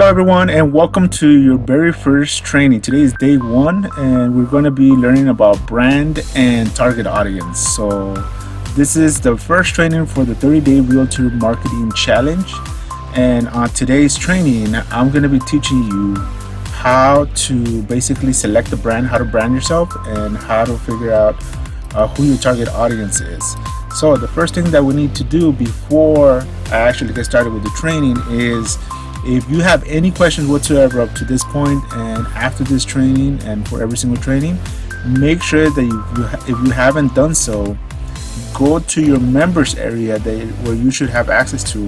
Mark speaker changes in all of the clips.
Speaker 1: Hello everyone and welcome to your very first training. Today is day one and we're going to be learning about brand and target audience. So this is the first training for the 30-day Realtor Marketing Challenge, and on today's training I'm going to be teaching you how to basically select the brand, how to brand yourself, and how to figure out who your target audience is. So the first thing that we need to do before I actually get started with the training is, if you have any questions whatsoever up to this point and after this training and for every single training, make sure that if you haven't done so, go to your members area where you should have access to.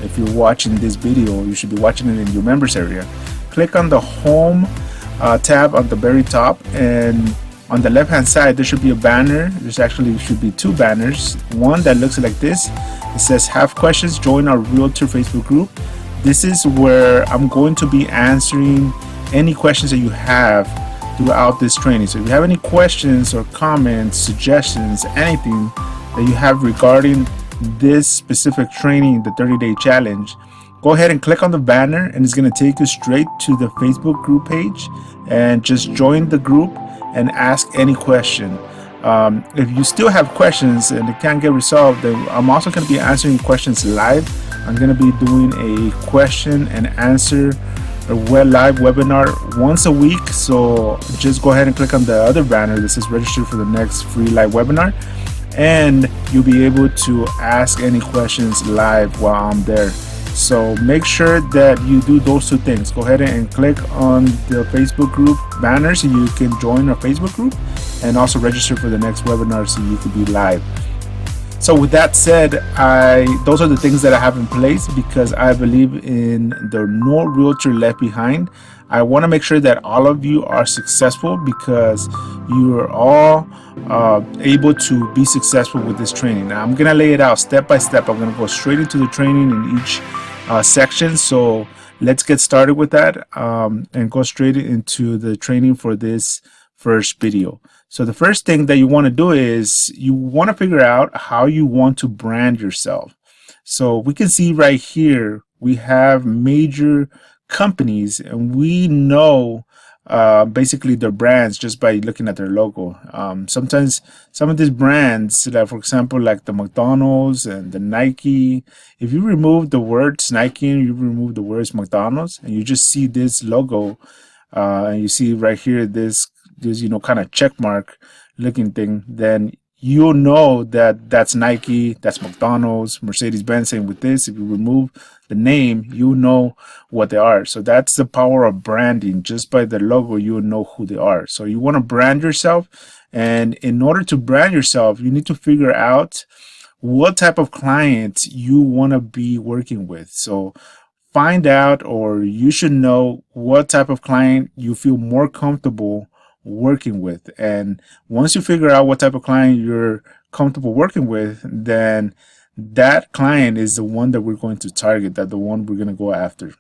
Speaker 1: If you're watching this video, you should be watching it in your members area. Click on the home tab on the very top, and on the left hand side there should be a banner. There's actually should be two banners. One that looks like this. It says "Have questions? Join our Realtor Facebook group." This is where I'm going to be answering any questions that you have throughout this training. So if you have any questions or comments, suggestions, anything that you have regarding this specific training, the 30-day challenge, go ahead and click on the banner and it's going to take you straight to the Facebook group page, and just join the group and ask any question. If you still have questions and it can't get resolved, then I'm also going to be answering questions live. I'm going to be doing a question and answer live webinar once a week. So just go ahead and click on the other banner that says register for the next free live webinar, and you'll be able to ask any questions live while I'm there. So make sure that you do those two things. Go ahead and click on the Facebook group banner so you can join our Facebook group, and also register for the next webinar so you can be live. So with that said, those are the things that I have in place because I believe in the no realtor left behind. I want to make sure that all of you are successful because you are all able to be successful with this training. Now I'm going to lay it out step by step. I'm going to go straight into the training in each section. So let's get started with that and go straight into the training for this first video. So the first thing that you want to do is you want to figure out how you want to brand yourself. So we can see right here we have major companies, and we know basically their brands just by looking at their logo. Sometimes some of these brands, like for example like the McDonald's and the Nike, if you remove the words Nike and you remove the words McDonald's and you just see this logo, and you see right here this kind of check mark looking thing, then you'll know that that's Nike, that's McDonald's, Mercedes-Benz. Same with this. If you remove the name, you know what they are. So that's the power of branding. Just by the logo, you'll know who they are. So you want to brand yourself, and in order to brand yourself, you need to figure out what type of clients you want to be working with. So find out, or you should know what type of client you feel more comfortable working with. And once you figure out what type of client you're comfortable working with, then that client is the one that we're going to target, that the one we're going to go after.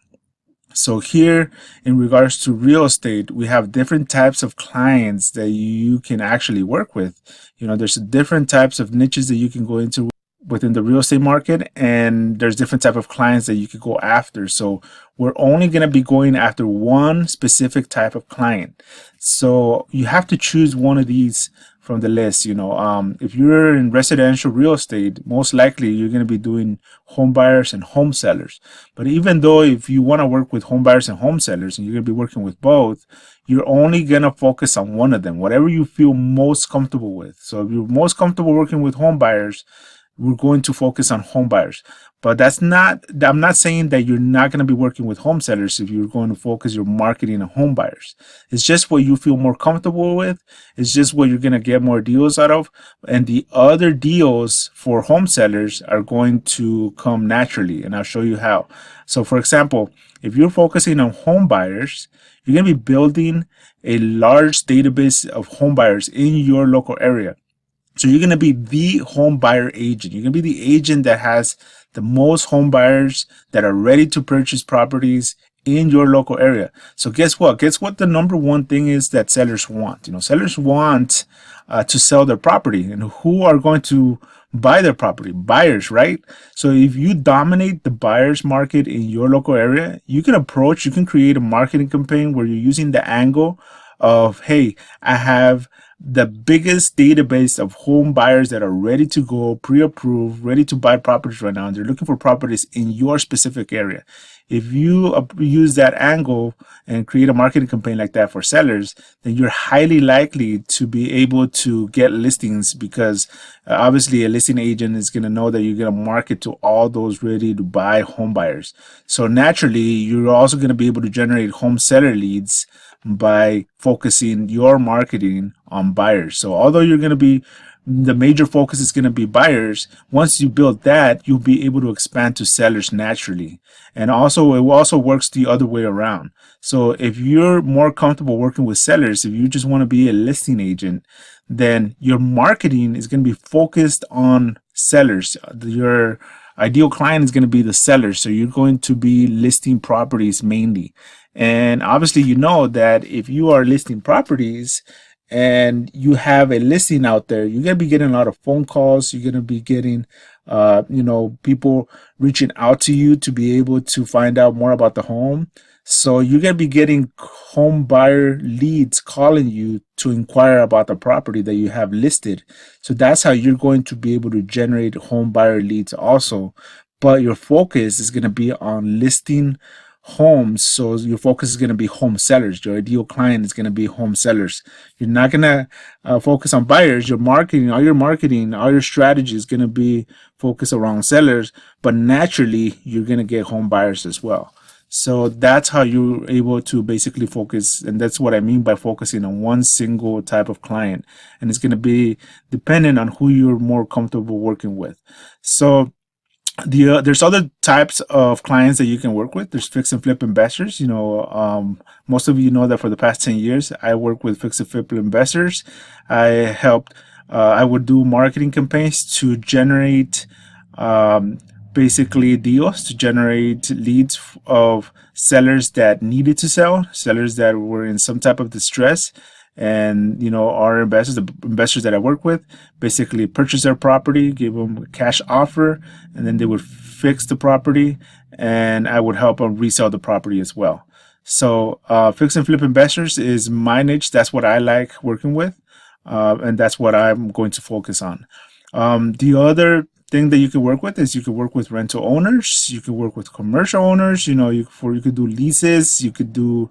Speaker 1: So here in regards to real estate, we have different types of clients that you can actually work with. There's different types of niches that you can go into within the real estate market, and there's different type of clients that you could go after. So we're only going to be going after one specific type of client. So you have to choose one of these from the list. If you're in residential real estate, most likely you're going to be doing home buyers and home sellers. But even though if you want to work with home buyers and home sellers and you're going to be working with both, you're only going to focus on one of them, whatever you feel most comfortable with. So if you're most comfortable working with home buyers, we're going to focus on home buyers. But I'm not saying that you're not going to be working with home sellers if you're going to focus your marketing on home buyers. It's just what you feel more comfortable with. It's just what you're going to get more deals out of. And the other deals for home sellers are going to come naturally. And I'll show you how. So for example, if you're focusing on home buyers, you're going to be building a large database of home buyers in your local area. So you're going to be the home buyer agent. You're going to be the agent that has the most home buyers that are ready to purchase properties in your local area. So guess what? Guess what the number one thing is that sellers want? Sellers want to sell their property. And who are going to buy their property? Buyers, right? So if you dominate the buyers market in your local area, you can create a marketing campaign where you're using the angle of, hey, I have the biggest database of home buyers that are ready to go, pre-approved, ready to buy properties right now, and they're looking for properties in your specific area. If you use that angle and create a marketing campaign like that for sellers, then you're highly likely to be able to get listings, because obviously a listing agent is going to know that you're going to market to all those ready to buy home buyers. So naturally, you're also going to be able to generate home seller leads by focusing your marketing on buyers. So although the major focus is going to be buyers, once you build that, you'll be able to expand to sellers naturally. And also, it also works the other way around. So if you're more comfortable working with sellers, if you just want to be a listing agent, then your marketing is going to be focused on sellers. Your ideal client is going to be the sellers. So you're going to be listing properties mainly. And obviously, that if you are listing properties and you have a listing out there, you're going to be getting a lot of phone calls. You're going to be getting, people reaching out to you to be able to find out more about the home. So you're going to be getting home buyer leads calling you to inquire about the property that you have listed. So that's how you're going to be able to generate home buyer leads also. But your focus is going to be on listing homes. So your focus is going to be home sellers. Your ideal client is going to be home sellers. You're not going to focus on buyers. All your strategy is going to be focused around sellers, but naturally you're going to get home buyers as well. So that's how you're able to basically focus, and that's what I mean by focusing on one single type of client. And it's going to be dependent on who you're more comfortable working with. So there's other types of clients that you can work with. There's fix and flip investors. Most of you know that for the past 10 years, I work with fix and flip investors. I would do marketing campaigns to generate basically deals, to generate leads of sellers that needed to sell, sellers that were in some type of distress. And our investors, the investors that I work with, basically purchase their property, give them a cash offer, and then they would fix the property, and I would help them resell the property as well. So fix and flip investors is my niche. That's what I like working with, and that's what I'm going to focus on. The other thing that you can work with is you can work with rental owners. You can work with commercial owners. You could do leases. You could do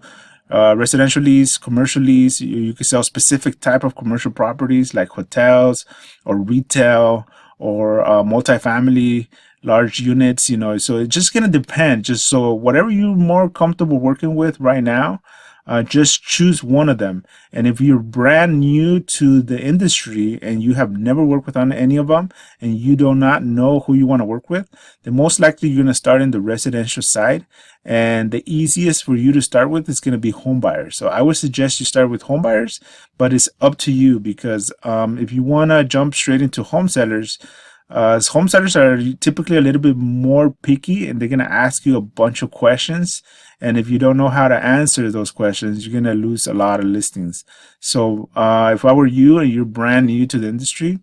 Speaker 1: residential lease, commercial lease. You can sell specific type of commercial properties like hotels or retail or multifamily large units. So it's just going to depend. Just so whatever you're more comfortable working with right now, just choose one of them. And if you're brand new to the industry and you have never worked with any of them and you do not know who you want to work with, then most likely you're going to start in the residential side. And the easiest for you to start with is going to be home buyers. So I would suggest you start with home buyers, but it's up to you, because if you want to jump straight into home sellers are typically a little bit more picky, and they're going to ask you a bunch of questions. And if you don't know how to answer those questions, you're going to lose a lot of listings. So if I were you and you're brand new to the industry,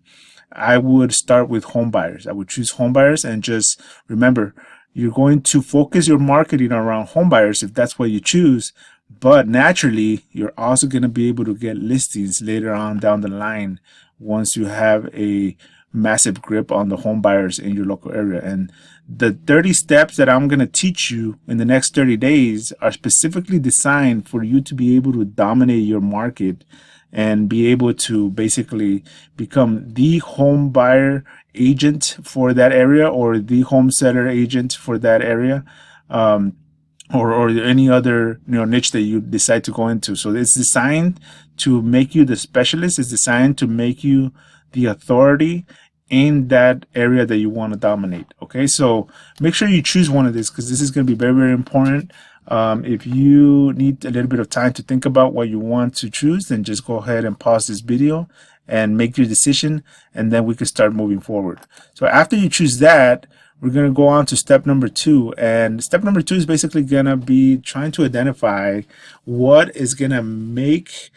Speaker 1: I would start with home buyers. I would choose home buyers, and just remember, you're going to focus your marketing around home buyers if that's what you choose. But naturally, you're also going to be able to get listings later on down the line once you have a massive grip on the home buyers in your local area. And the 30 steps that I'm going to teach you in the next 30 days are specifically designed for you to be able to dominate your market and be able to basically become the home buyer agent for that area, or the home seller agent for that area, or any other niche that you decide to go into. So it's designed to make you the specialist. It's designed to make you the authority in that area that you want to dominate. Okay, so make sure you choose one of these, because this is going to be very, very important. If you need a little bit of time to think about what you want to choose, then just go ahead and pause this video and make your decision, and then we can start moving forward. So after you choose that, we're going to go on to step number 2. And step number 2 is basically going to be trying to identify what is going to make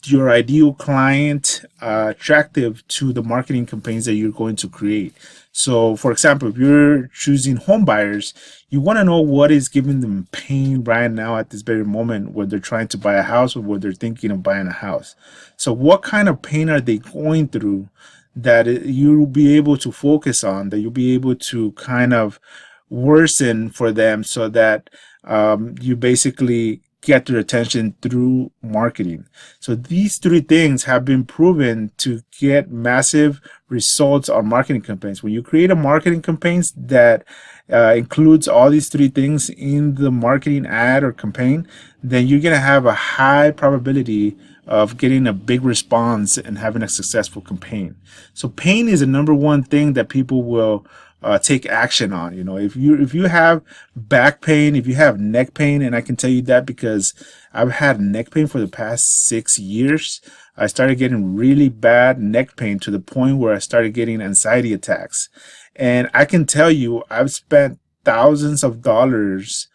Speaker 1: your ideal client attractive to the marketing campaigns that you're going to create. So for example, if you're choosing home buyers, you want to know what is giving them pain right now at this very moment when they're trying to buy a house or when they're thinking of buying a house. So what kind of pain are they going through that you'll be able to focus on, that you'll be able to kind of worsen for them, so that you basically get their attention through marketing. So these 3 things have been proven to get massive results on marketing campaigns. When you create a marketing campaigns that includes all these 3 things in the marketing ad or campaign, then you're going to have a high probability of getting a big response and having a successful campaign. So pain is the number 1 thing that people will take action on. You know, if you have back pain, if you have neck pain, and I can tell you that because I've had neck pain for the past 6 years. I started getting really bad neck pain to the point where I started getting anxiety attacks. And I can tell you, I've spent thousands of dollars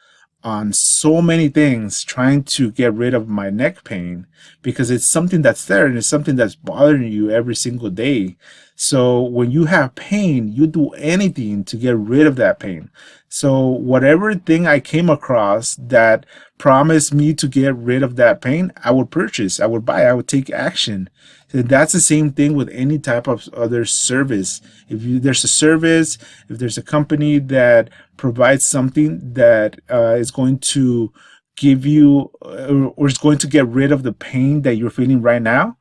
Speaker 1: on so many things trying to get rid of my neck pain, because it's something that's there and it's something that's bothering you every single day. So when you have pain, you do anything to get rid of that pain. So whatever thing I came across that promised me to get rid of that pain, I would purchase, I would buy, I would take action. And that's the same thing with any type of other service. There's a service, if there's a company that provides something that is going to give you or is going to get rid of the pain that you're feeling right now,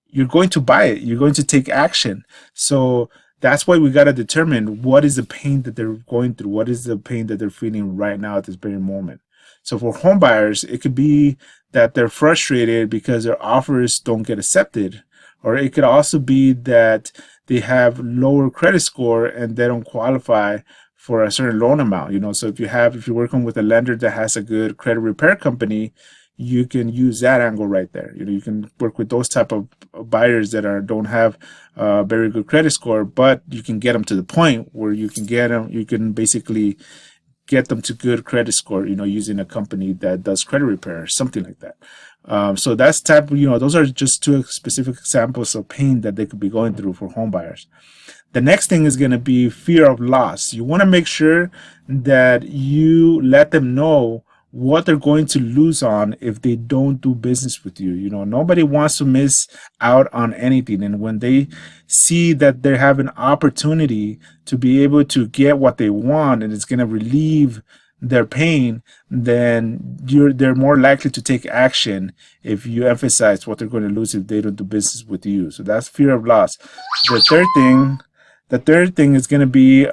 Speaker 1: you're going to buy it. You're going to take action. So that's why we got to determine what is the pain that they're going through. What is the pain that they're feeling right now at this very moment. So for home buyers, it could be that they're frustrated because their offers don't get accepted. Or it could also be that they have lower credit score and they don't qualify for a certain loan amount. You know, so if you're working with a lender that has a good credit repair company, you can use that angle right there. You know, you can work with those type of buyers that don't have a very good credit score, but you can get them to the point where you can basically get them to good credit score, you know, using a company that does credit repair or something like that. So that's those are just 2 specific examples of pain that they could be going through for home buyers. The next thing is going to be fear of loss. You want to make sure that you let them know what they're going to lose on if they don't do business with you. You know, nobody wants to miss out on anything. And when they see that they have an opportunity to be able to get what they want and it's going to relieve their pain, then they're more likely to take action if you emphasize what they're going to lose if they don't do business with you. So that's fear of loss. The third thing is going to be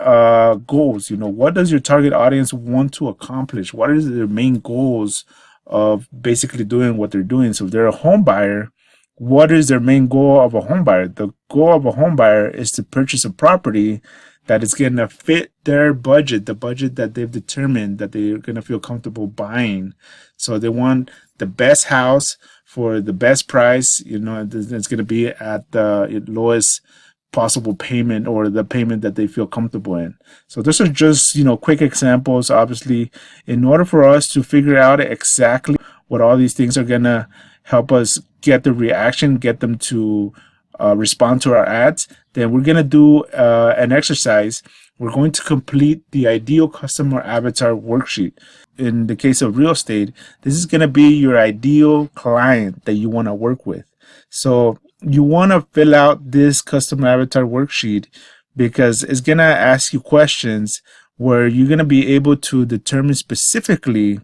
Speaker 1: goals. You know, what does your target audience want to accomplish? What is their main goals of basically doing what they're doing? So if they're a home buyer, what is their main goal of a home buyer? The goal of a home buyer is to purchase a property that is going to fit their budget, the budget that they've determined that they're going to feel comfortable buying. So they want the best house for the best price. You know, it's going to be at the lowest possible payment, or the payment that they feel comfortable in. So those are just, quick examples. Obviously, in order for us to figure out exactly what all these things are going to help us get the reaction, get them to respond to our ads, then we're going to do an exercise. We're going to complete the ideal customer avatar worksheet. In the case of real estate, this is going to be your ideal client that you want to work with. So you want to fill out this customer avatar worksheet because it's going to ask you questions where you're going to be able to determine specifically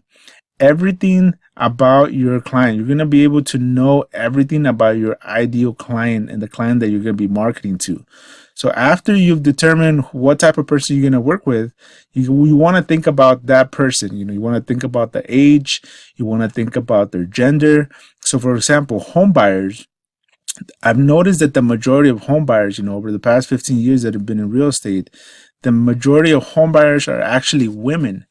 Speaker 1: everything about your client. You're going to be able to know everything about your ideal client and the client that you're going to be marketing to. So after you've determined what type of person you're going to work with, you want to think about that person. You want to think about the age. You want to think about their gender. So for example, home buyers, I've noticed that the majority of home buyers, over the past 15 years that have been in real estate, the majority of home buyers are actually women.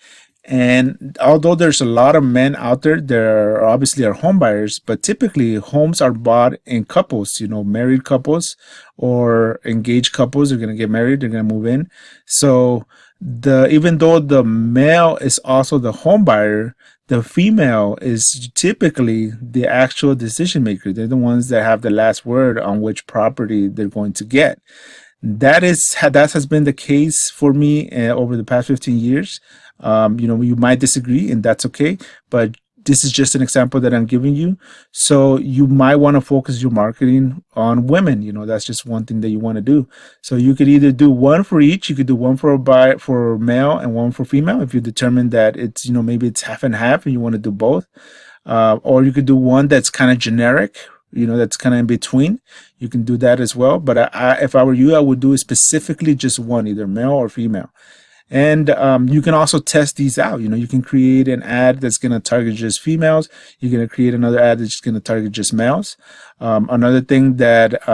Speaker 1: And although there's a lot of men out there, there are obviously are home buyers, but typically homes are bought in couples, married couples or engaged couples. They're going to get married, they're going to move in. So even though the male is also the home buyer, the female is typically the actual decision maker. They're the ones that have the last word on which property they're going to get. That has been the case for me over the past 15 years. You might disagree, and that's okay, but this is just an example that I'm giving you. So you might want to focus your marketing on women. That's just one thing that you want to do. So you could either do one for each. You could do one for male and one for female if you determine that it's maybe it's half and half and you want to do both. Or you could do one that's kind of generic, that's kind of in between. You can do that as well. But if I were you, I would do it specifically just one, either male or female. And you can also test these out. You can create an ad that's going to target just females. You're going to create another ad that's going to target just males. Another thing that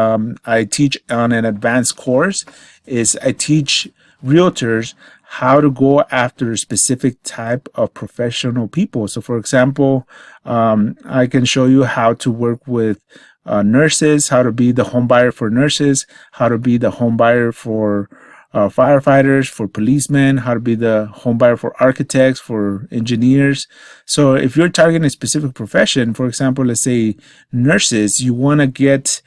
Speaker 1: I teach on an advanced course is I teach realtors how to go after a specific type of professional people. So for example, I can show you how to work with nurses, how to be the home buyer for nurses, how to be the home buyer for firefighters, for policemen, how to be the home buyer for architects, for engineers. So if you're targeting a specific profession, for example, let's say nurses, you want to get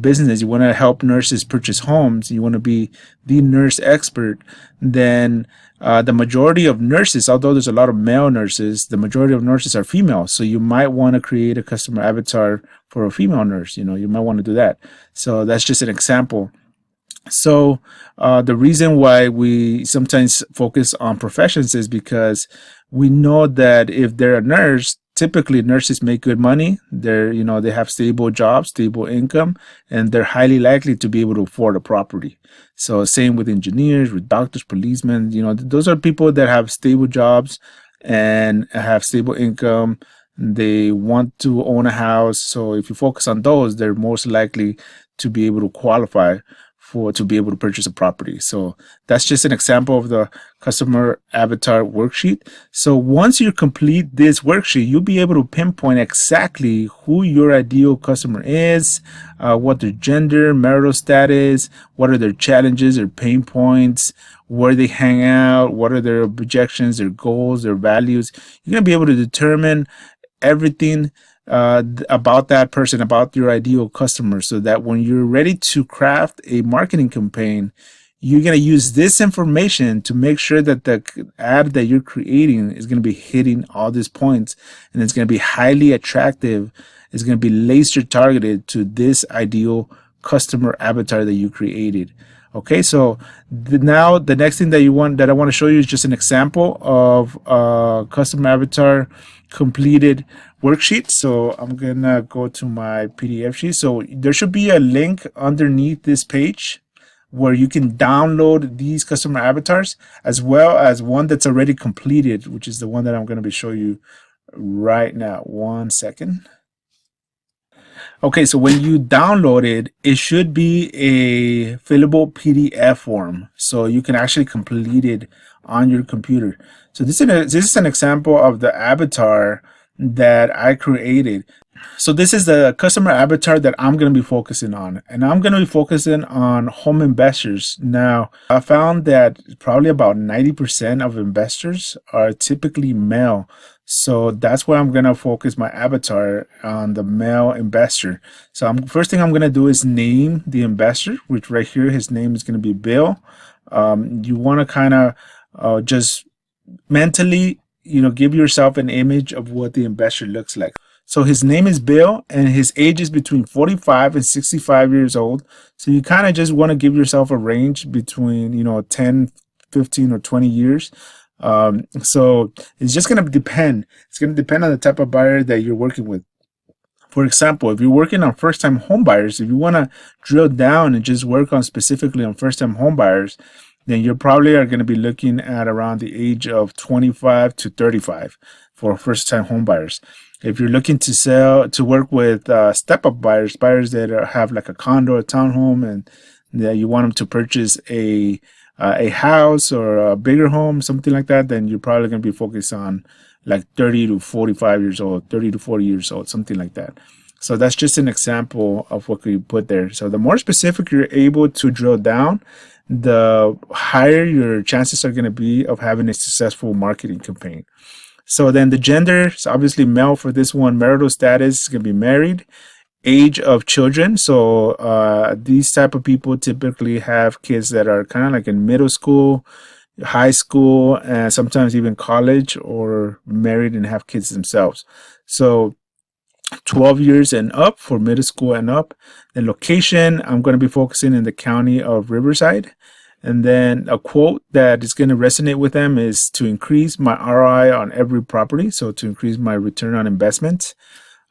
Speaker 1: business, you want to help nurses purchase homes, you want to be the nurse expert, then the majority of nurses, although there's a lot of male nurses, the majority of nurses are female. So you might want to create a customer avatar for a female nurse. You might want to do that. So that's just an example. So the reason why we sometimes focus on professions is because we know that if they're a nurse, typically nurses make good money. They have stable jobs, stable income, and they're highly likely to be able to afford a property. So same with engineers, with doctors, policemen. Those are people that have stable jobs and have stable income. They want to own a house. So if you focus on those, they're most likely to be able to qualify to be able to purchase a property. So that's just an example of the customer avatar worksheet. So once you complete this worksheet, you'll be able to pinpoint exactly who your ideal customer is, what their gender, marital status, what are their challenges, their pain points, where they hang out, what are their objections, their goals, their values. You're going to be able to determine everything about that person, about your ideal customer, so that when you're ready to craft a marketing campaign, you're going to use this information to make sure that the ad that you're creating is going to be hitting all these points, and it's going to be highly attractive. It's going to be laser targeted to this ideal customer avatar that you created. Okay, so now the next thing that I want to show you is just an example of customer avatar completed worksheet. So I'm gonna go to my PDF sheet. So there should be a link underneath this page where you can download these customer avatars, as well as one that's already completed, which is the one that I'm going to be showing you right now. 1 second. Okay, so when you download it, it should be a fillable PDF form, so you can actually complete it on your computer. So this is an example of the avatar that I created. So this is the customer avatar that I'm going to be focusing on, and I'm going to be focusing on home investors. Now, I found that probably about 90% of investors are typically male. So that's why I'm going to focus my avatar on the male investor. So first thing I'm going to do is name the investor, which right here, his name is going to be Bill. You want to kind of just mentally, give yourself an image of what the investor looks like. So his name is Bill, and his age is between 45 and 65 years old. So you kind of just want to give yourself a range between, 10, 15, or 20 years. So it's just going to depend. It's going to depend on the type of buyer that you're working with. For example, if you're working on first-time home buyers, if you want to drill down and just work on specifically on first-time home buyers, then you probably are going to be looking at around the age of 25 to 35 for first-time home buyers. If you're looking to work with step-up buyers that have like a condo, a townhome, and that you want them to purchase a a house or a bigger home, something like that, then you're probably going to be focused on like 30 to 45 years old, 30 to 40 years old, something like that. So that's just an example of what we put there. So the more specific you're able to drill down, the higher your chances are going to be of having a successful marketing campaign. So then the gender is obviously male for this one. Marital status is going to be married. Age of children. So these type of people typically have kids that are kind of like in middle school, high school, and sometimes even college, or married and have kids themselves. So 12 years and up for middle school and up. The location, I'm going to be focusing in the county of Riverside. And then a quote that is going to resonate with them is to increase my ROI on every property. So to increase my return on investment.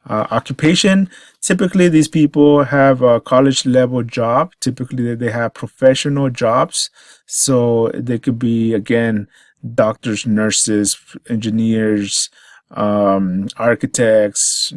Speaker 1: Occupation, typically these people have a college level job. Typically they have professional jobs. So they could be, again, doctors, nurses, engineers, architects.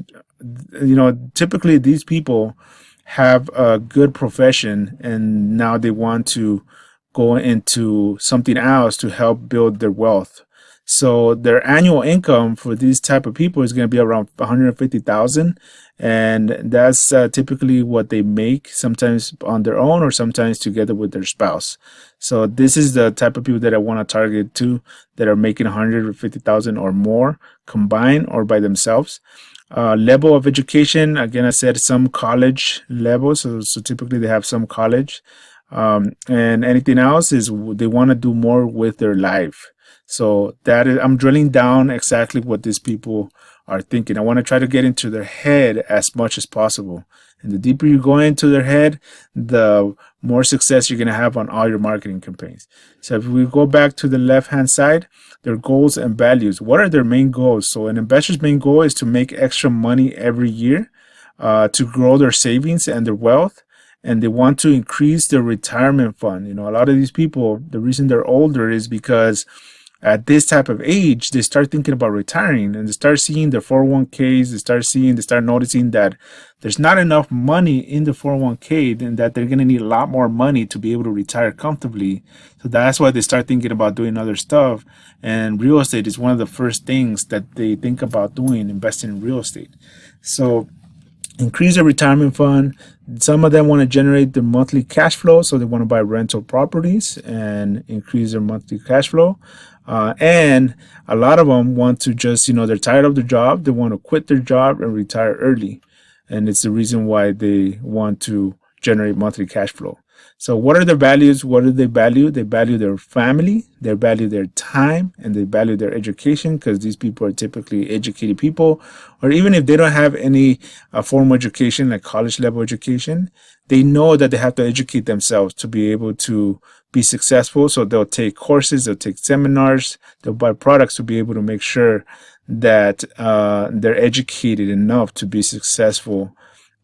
Speaker 1: Typically these people have a good profession and now they want to go into something else to help build their wealth. So their annual income for these type of people is going to be around 150,000, and that's typically what they make, sometimes on their own or sometimes together with their spouse. So this is the type of people that I want to target too, that are making 150,000 or more combined or by themselves. Level of education, again, I said some college level, so typically they have some college. And anything else is they want to do more with their life. So that is, I'm drilling down exactly what these people are thinking. I want to try to get into their head as much as possible. And the deeper you go into their head, the more success you're going to have on all your marketing campaigns. So if we go back to the left-hand side, their goals and values. What are their main goals? So an investor's main goal is to make extra money every year, to grow their savings and their wealth. And they want to increase their retirement fund. A lot of these people, the reason they're older is because at this type of age, they start thinking about retiring and they start seeing their 401ks. They start noticing that there's not enough money in the 401k and that they're going to need a lot more money to be able to retire comfortably. So that's why they start thinking about doing other stuff. And real estate is one of the first things that they think about doing, investing in real estate. So increase their retirement fund. Some of them want to generate the monthly cash flow, so they want to buy rental properties and increase their monthly cash flow. And a lot of them want to just, they're tired of their job. They want to quit their job and retire early. And it's the reason why they want to generate monthly cash flow. So what are their values? What do they value? They value their family, they value their time, and they value their education, because these people are typically educated people. Or even if they don't have any formal education, like college level education, they know that they have to educate themselves to be able to be successful. So they'll take courses, they'll take seminars, they'll buy products to be able to make sure that they're educated enough to be successful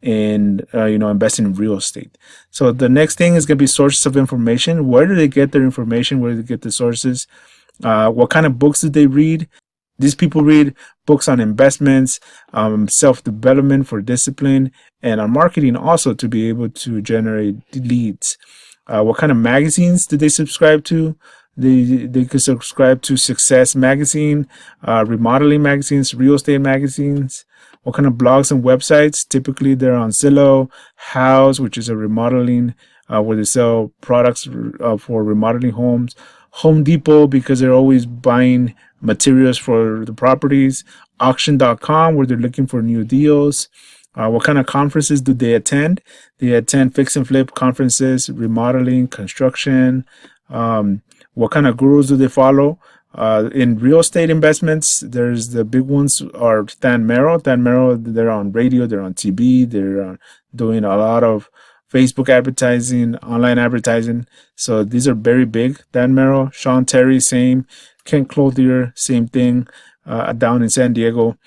Speaker 1: in investing in real estate. So the next thing is going to be sources of information. Where do they get their information? Where do they get the sources? What kind of books do they read? These people read books on investments, self-development for discipline, and on marketing also, to be able to generate leads. What kind of magazines do they subscribe to? They could subscribe to Success Magazine, remodeling magazines, real estate magazines. What kind of blogs and websites? Typically, they're on Zillow, House, which is a remodeling, where they sell products for remodeling homes. Home Depot, because they're always buying materials for the properties. Auction.com, where they're looking for new deals. What kind of conferences do they attend? They attend fix and flip conferences, remodeling, construction. What kind of gurus do they follow? In real estate investments, there's the big ones are Stan Merrill. Stan Merrill, they're on radio, they're on TV, they're doing a lot of Facebook advertising, online advertising. So these are very big. Dan Merrill, Sean Terry, same. Ken Clothier, same thing, down in San Diego.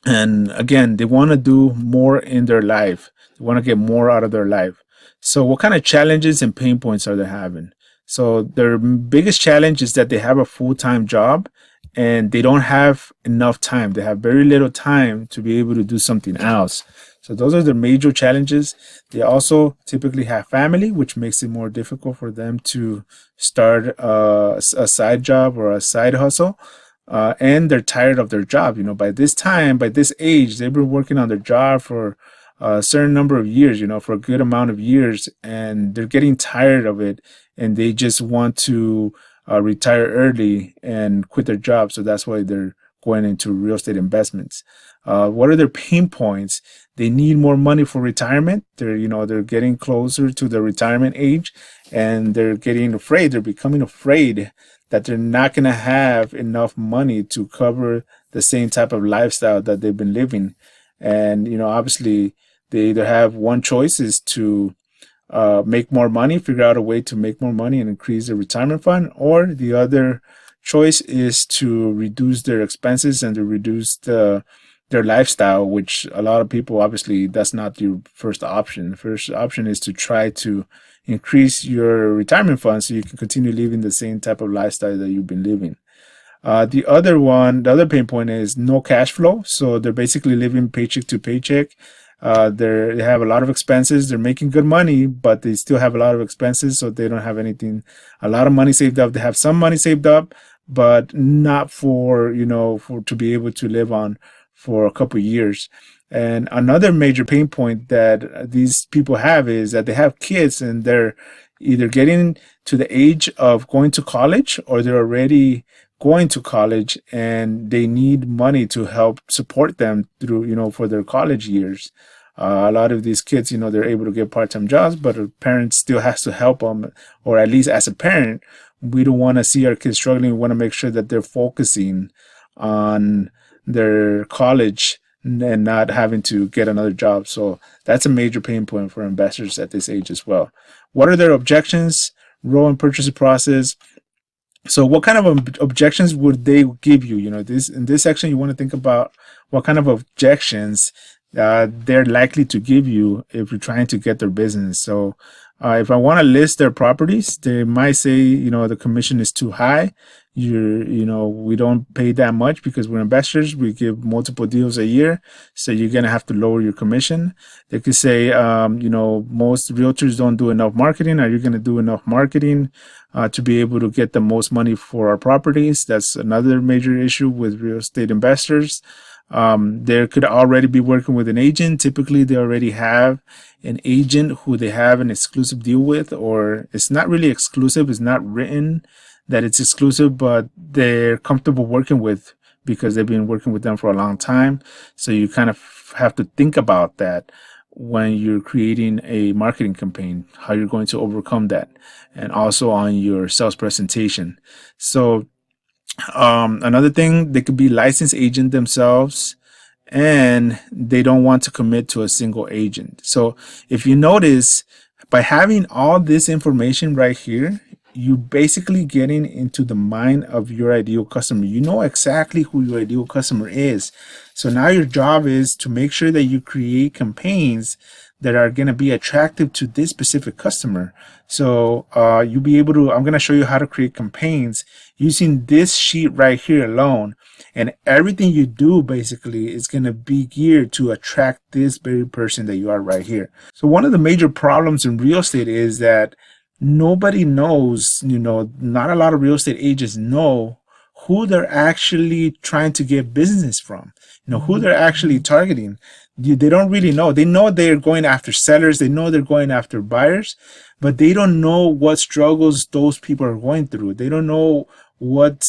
Speaker 1: And again, they want to do more in their life. They want to get more out of their life. So what kind of challenges and pain points are they having? So their biggest challenge is that they have a full-time job and they don't have enough time. They have very little time to be able to do something else. So those are the major challenges. They also typically have family, which makes it more difficult for them to start a side job or a side hustle. And they're tired of their job. By this time, by this age, they've been working on their job for a certain number of years, for a good amount of years, and they're getting tired of it, and they just want to retire early and quit their job. So that's why they're going into real estate investments. What are their pain points? They need more money for retirement. They're getting closer to the retirement age, and they're getting afraid. They're becoming afraid that they're not going to have enough money to cover the same type of lifestyle that they've been living. And, obviously, they either have one choice is to make more money, figure out a way to make more money and increase their retirement fund, or the other choice is to reduce their expenses and to reduce their lifestyle, which a lot of people, obviously, that's not your first option. The first option is to try to increase your retirement fund so you can continue living the same type of lifestyle that you've been living. The other pain point is no cash flow. So they're basically living paycheck to paycheck. They have a lot of expenses. They're making good money, but they still have a lot of expenses, so they don't have a lot of money saved up. They have some money saved up, but not for to be able to live on for a couple of years. And another major pain point that these people have is that they have kids, and they're either getting to the age of going to college, or they're already going to college, and they need money to help support them through, for their college years. A lot of these kids, they're able to get part-time jobs, but a parent still has to help them, or at least as a parent, we don't want to see our kids struggling. We want to make sure that they're focusing on their college and not having to get another job. So that's a major pain point for investors at this age as well. What are their objections? Role and purchase process. So what kind of objections would they give you? In this section, you want to think about what kind of objections they're likely to give you if you're trying to get their business. So if I want to list their properties, they might say, the commission is too high. We don't pay that much because we're investors. We give multiple deals a year, so you're gonna have to lower your commission. They could say, most realtors don't do enough marketing. Are you gonna do enough marketing to be able to get the most money for our properties? That's another major issue with real estate investors. They could already be working with an agent. Typically, they already have an agent who they have an exclusive deal with, or it's not really exclusive. It's not written that it's exclusive, but they're comfortable working with because they've been working with them for a long time. So you kind of have to think about that when you're creating a marketing campaign, how you're going to overcome that, and also on your sales presentation. So another thing, they could be licensed agent themselves, and they don't want to commit to a single agent. So if you notice, by having all this information right here, you basically getting into the mind of your ideal customer. You know exactly who your ideal customer is. So now your job is to make sure that you create campaigns that are going to be attractive to this specific customer. So you'll be able to, I'm going to show you how to create campaigns using this sheet right here alone. And everything you do basically is going to be geared to attract this very person that you are right here. So one of the major problems in real estate is that nobody knows, not a lot of real estate agents know who they're actually trying to get business from, who they're actually targeting. They don't really know. They know they're going after sellers. They know they're going after buyers, but they don't know what struggles those people are going through. They don't know what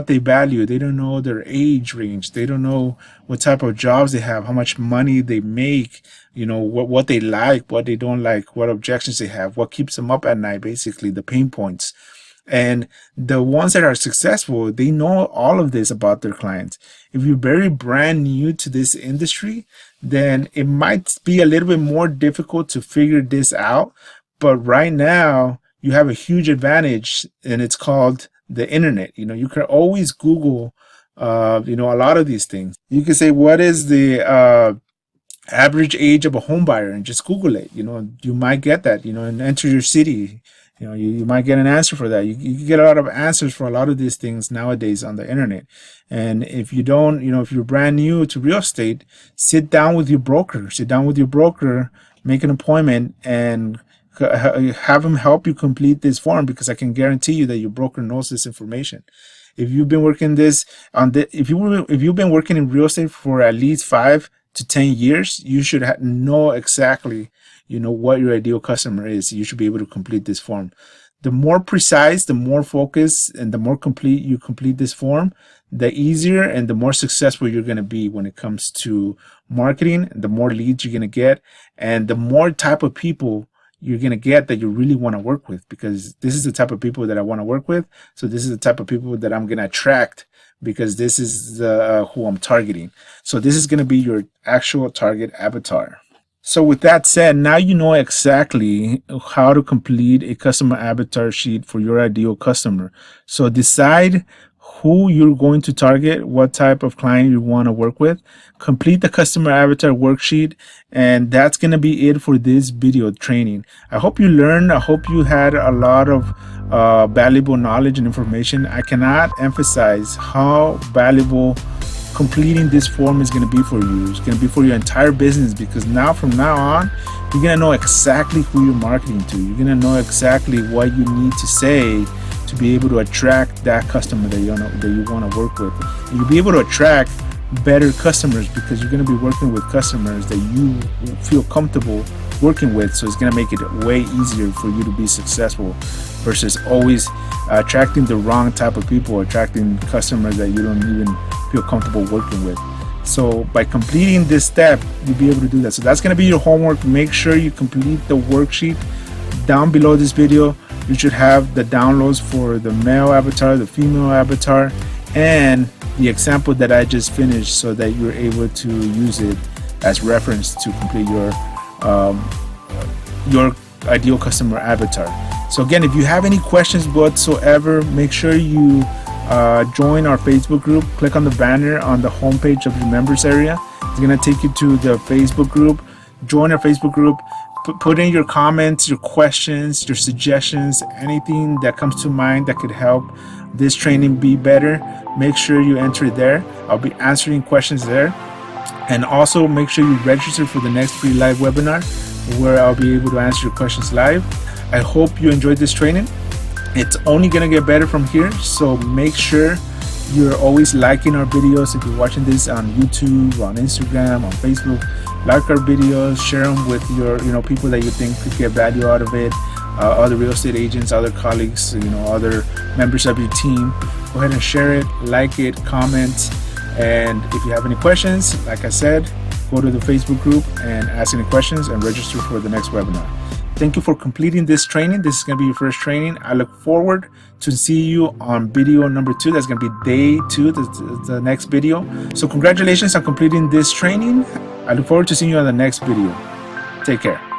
Speaker 1: they value. They don't know their age range. They don't know what type of jobs they have, how much money they make, what they like, what they don't like, what objections they have, what keeps them up at night, basically the pain points. And the ones that are successful, they know all of this about their clients. If you're very brand new to this industry, then it might be a little bit more difficult to figure this out. But right now, you have a huge advantage, and it's called the internet. You can always Google, a lot of these things. You can say, what is the average age of a home buyer, and just Google it. You might get that, and enter your city. You might get an answer for that. You get a lot of answers for a lot of these things nowadays on the internet. And if you don't, if you're brand new to real estate, sit down with your broker. Make an appointment and have him help you complete this form, because I can guarantee you that your broker knows this information. If you've been working if you've been working in real estate for at least 5 to 10 years, you should know exactly what your ideal customer is. You should be able to complete this form. The more precise, the more focused, and the more complete you complete this form, the easier and the more successful you're going to be when it comes to marketing, and the more leads you're going to get, and the more type of people you're going to get that you really want to work with, because this is the type of people that I want to work with. So this is the type of people that I'm going to attract, because this is who I'm targeting. So this is going to be your actual target avatar. So with that said, now you know exactly how to complete a customer avatar sheet for your ideal customer. So decide who you're going to target, what type of client you want to work with. Complete the customer avatar worksheet, and that's going to be it for this video training. I hope you learned. I hope you had a lot of valuable knowledge and information. I cannot emphasize how valuable completing this form is going to be for you. It's going to be for your entire business, because from now on, you're going to know exactly who you're marketing to. You're going to know exactly what you need to say to be able to attract that customer that you want to work with. And you'll be able to attract better customers, because you're going to be working with customers that you feel comfortable working with. So it's going to make it way easier for you to be successful, versus always attracting the wrong type of people, attracting customers that you don't even feel comfortable working with. So by completing this step, you'll be able to do that. So that's going to be your homework. Make sure you complete the worksheet. Down below this video, you should have the downloads for the male avatar, the female avatar, and the example that I just finished, so that you're able to use it as reference to complete your ideal customer avatar. So again, if you have any questions whatsoever, make sure you join our Facebook group. Click on the banner on the homepage of your members area. It's going to take you to the Facebook group. Join our Facebook group. Put in your comments, your questions, your suggestions, anything that comes to mind that could help this training be better. Make sure you enter it there. I'll be answering questions there. And also make sure you register for the next free live webinar, where I'll be able to answer your questions live. I hope you enjoyed this training. It's only going to get better from here. So make sure you're always liking our videos. If you're watching this on YouTube, on Instagram, on Facebook, like our videos, share them with your people that you think could get value out of it, other real estate agents, other colleagues, other members of your team. Go ahead and share it, like it, comment, and if you have any questions, like I said, go to the Facebook group and ask any questions and register for the next webinar. Thank you for completing this training. This is going to be your first training. I look forward to see you on video number 2. That's going to be day 2, the next video. So congratulations on completing this training. I look forward to seeing you on the next video. Take care.